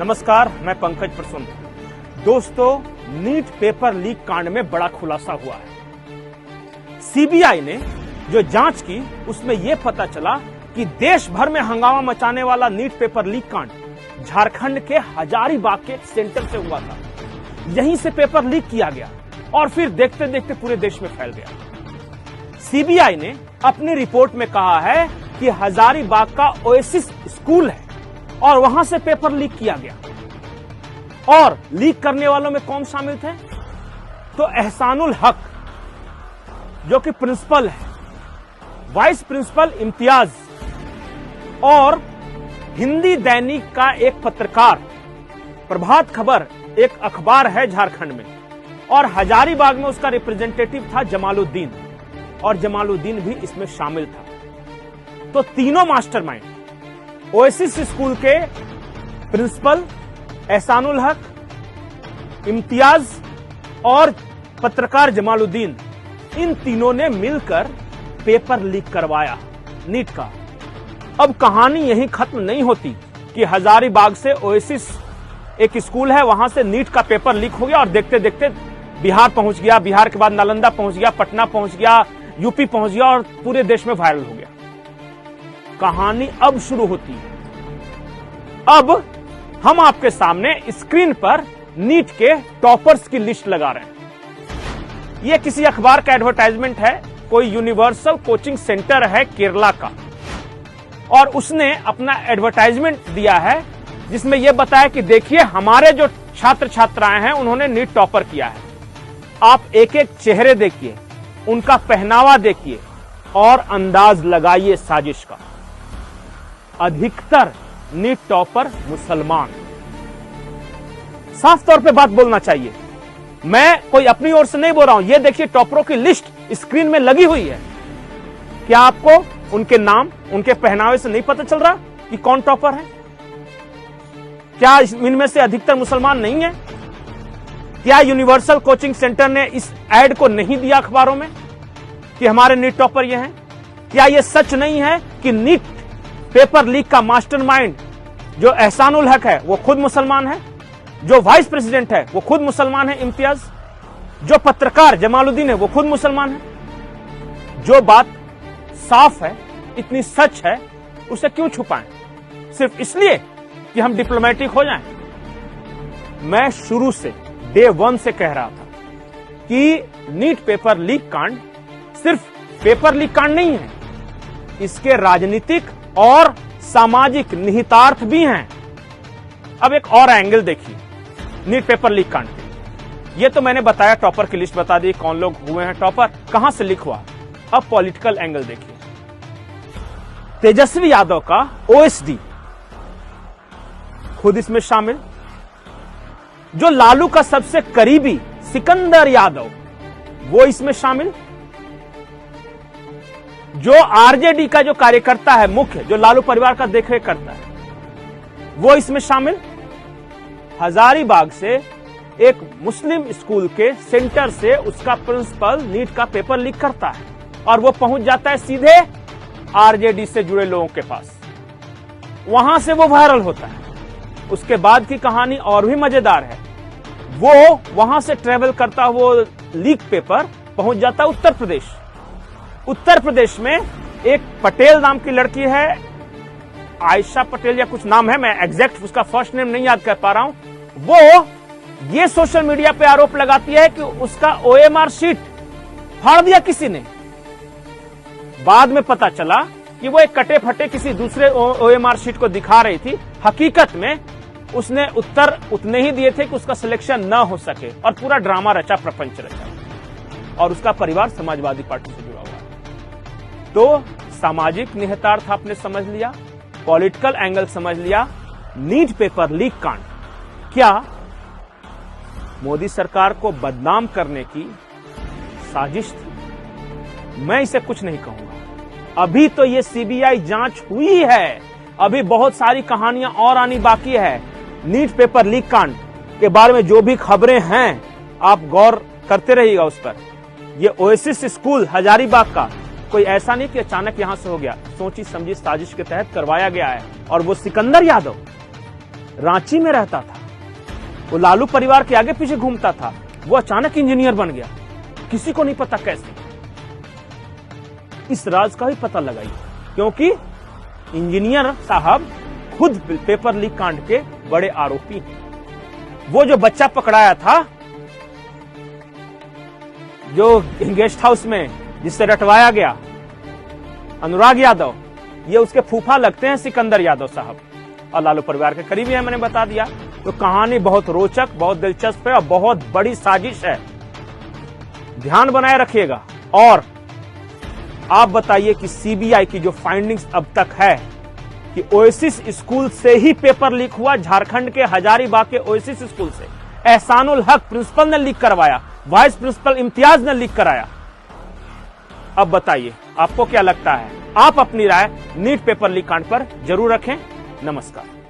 नमस्कार, मैं पंकज प्रसून। दोस्तों, नीट पेपर लीक कांड में बड़ा खुलासा हुआ है। सीबीआई ने जो जांच की उसमें यह पता चला कि देश भर में हंगामा मचाने वाला नीट पेपर लीक कांड झारखंड के हजारीबाग के सेंटर से हुआ था। यहीं से पेपर लीक किया गया और फिर देखते देखते पूरे देश में फैल गया। सीबीआई ने अपनी रिपोर्ट में कहा है कि हजारीबाग का ओएसिस स्कूल है और वहां से पेपर लीक किया गया। और लीक करने वालों में कौन शामिल थे? तो एहसानुल हक जो कि प्रिंसिपल है, वाइस प्रिंसिपल इम्तियाज और हिंदी दैनिक का एक पत्रकार, प्रभात खबर एक अखबार है झारखंड में, और हजारीबाग में उसका रिप्रेजेंटेटिव था जमालुद्दीन, और जमालुद्दीन भी इसमें शामिल था। तो तीनों मास्टरमाइंड, ओएसिस स्कूल के प्रिंसिपल एहसानुल हक, इम्तियाज और पत्रकार जमालुद्दीन, इन तीनों ने मिलकर पेपर लीक करवाया नीट का। अब कहानी यहीं खत्म नहीं होती कि हजारीबाग से ओएसिस एक स्कूल है, वहां से नीट का पेपर लीक हो गया और देखते देखते बिहार पहुंच गया, बिहार के बाद नालंदा पहुंच गया, पटना पहुंच गया, यूपी पहुंच गया और पूरे देश में वायरल हो गया। कहानी अब शुरू होती है। अब हम आपके सामने स्क्रीन पर नीट के टॉपर्स की लिस्ट लगा रहे हैं। यह किसी अखबार का एडवर्टाइजमेंट है, कोई यूनिवर्सल कोचिंग सेंटर है केरला का, और उसने अपना एडवर्टाइजमेंट दिया है जिसमें यह बताया कि देखिए हमारे जो छात्र छात्राएं हैं उन्होंने नीट टॉपर किया है। आप एक एक चेहरे देखिए, उनका पहनावा देखिए और अंदाज लगाइए साजिश का। अधिकतर नीट टॉपर मुसलमान। साफ तौर पे बात बोलना चाहिए, मैं कोई अपनी ओर से नहीं बोल रहा हूं। ये देखिए टॉपरों की लिस्ट स्क्रीन में लगी हुई है। क्या आपको उनके नाम, उनके पहनावे से नहीं पता चल रहा कि कौन टॉपर है? क्या इनमें से अधिकतर मुसलमान नहीं है? क्या यूनिवर्सल कोचिंग सेंटर ने इस एड को नहीं दिया अखबारों में कि हमारे नीट टॉपर ये हैं? क्या यह सच नहीं है कि नीट पेपर लीक का मास्टरमाइंड जो एहसानुल हक है वो खुद मुसलमान है, जो वाइस प्रेसिडेंट है वो खुद मुसलमान है इम्तियाज, जो पत्रकार जमालुद्दीन है वो खुद मुसलमान है? जो बात साफ है, इतनी सच है, उसे क्यों छुपाएं? सिर्फ इसलिए कि हम डिप्लोमेटिक हो जाएं? मैं शुरू से डे 1 से कह रहा था कि नीट पेपर लीक कांड सिर्फ पेपर लीक कांड नहीं है, इसके राजनीतिक और सामाजिक निहितार्थ भी हैं। अब एक और एंगल देखिए नीट पेपर लीक कांड के। ये तो मैंने बताया, टॉपर की लिस्ट बता दी, कौन लोग हुए हैं टॉपर, कहां से लीक हुआ। अब पॉलिटिकल एंगल देखिए। तेजस्वी यादव का ओएसडी खुद इसमें शामिल, जो लालू का सबसे करीबी सिकंदर यादव वो इसमें शामिल, जो आरजेडी का जो कार्यकर्ता है मुख्य, जो लालू परिवार का देखरेख करता है, वो इसमें शामिल। हजारीबाग से एक मुस्लिम स्कूल के सेंटर से उसका प्रिंसिपल नीट का पेपर लीक करता है और वो पहुंच जाता है सीधे आरजेडी से जुड़े लोगों के पास, वहां से वो वायरल होता है। उसके बाद की कहानी और भी मजेदार है। वो वहां से ट्रेवल करता वो लीक पेपर पहुंच जाता है उत्तर प्रदेश। उत्तर प्रदेश में एक पटेल नाम की लड़की है, आयशा पटेल या कुछ नाम है, मैं एग्जैक्ट उसका फर्स्ट नेम नहीं याद कर पा रहा हूं। वो ये सोशल मीडिया पे आरोप लगाती है कि उसका ओएमआर शीट फाड़ दिया किसी ने। बाद में पता चला कि वो एक कटे फटे किसी दूसरे ओएमआर शीट को दिखा रही थी। हकीकत में उसने उत्तर उतने ही दिए थे कि उसका सिलेक्शन न हो सके, और पूरा ड्रामा रचा, प्रपंच रचा। और उसका परिवार समाजवादी पार्टी से जुड़ा हुआ है। तो सामाजिक निहितार्थ आपने समझ लिया, पॉलिटिकल एंगल समझ लिया। नीट पेपर लीक कांड क्या मोदी सरकार को बदनाम करने की साजिश थी? मैं इसे कुछ नहीं कहूंगा। अभी तो ये सीबीआई जांच हुई है, अभी बहुत सारी कहानियां और आनी बाकी है। नीट पेपर लीक कांड के बारे में जो भी खबरें हैं आप गौर करते रहिएगा उस पर। ये ओएसिस स्कूल हजारीबाग का कोई ऐसा नहीं कि अचानक यहां से हो गया, सोची समझी साजिश के तहत करवाया गया है। और वो सिकंदर यादव रांची में रहता था, वो लालू परिवार के आगे पीछे घूमता था, वो अचानक इंजीनियर बन गया। किसी को नहीं पता कैसे। इस राज का ही पता लगाइए, क्योंकि इंजीनियर साहब खुद पेपर लीक कांड के बड़े आरोपी हैं। वो जो बच्चा पकड़ाया था, जो गेस्ट हाउस में जिससे रटवाया गया, अनुराग यादव, ये उसके फूफा लगते हैं सिकंदर यादव साहब, और लालू परिवार के करीबी है, मैंने बता दिया। तो कहानी बहुत रोचक, बहुत दिलचस्प है और बहुत बड़ी साजिश है। ध्यान बनाए रखिएगा। और आप बताइए कि सीबीआई की जो फाइंडिंग्स अब तक है कि ओएसिस स्कूल से ही पेपर लीक हुआ, झारखंड के हजारीबाग के ओएसिस स्कूल से। एहसानुल हक प्रिंसिपल ने लीक करवाया, वाइस प्रिंसिपल इम्तियाज ने लीक कराया। अब बताइए आपको क्या लगता है? आप अपनी राय नीट पेपर लीक कांड पर जरूर रखें। नमस्कार।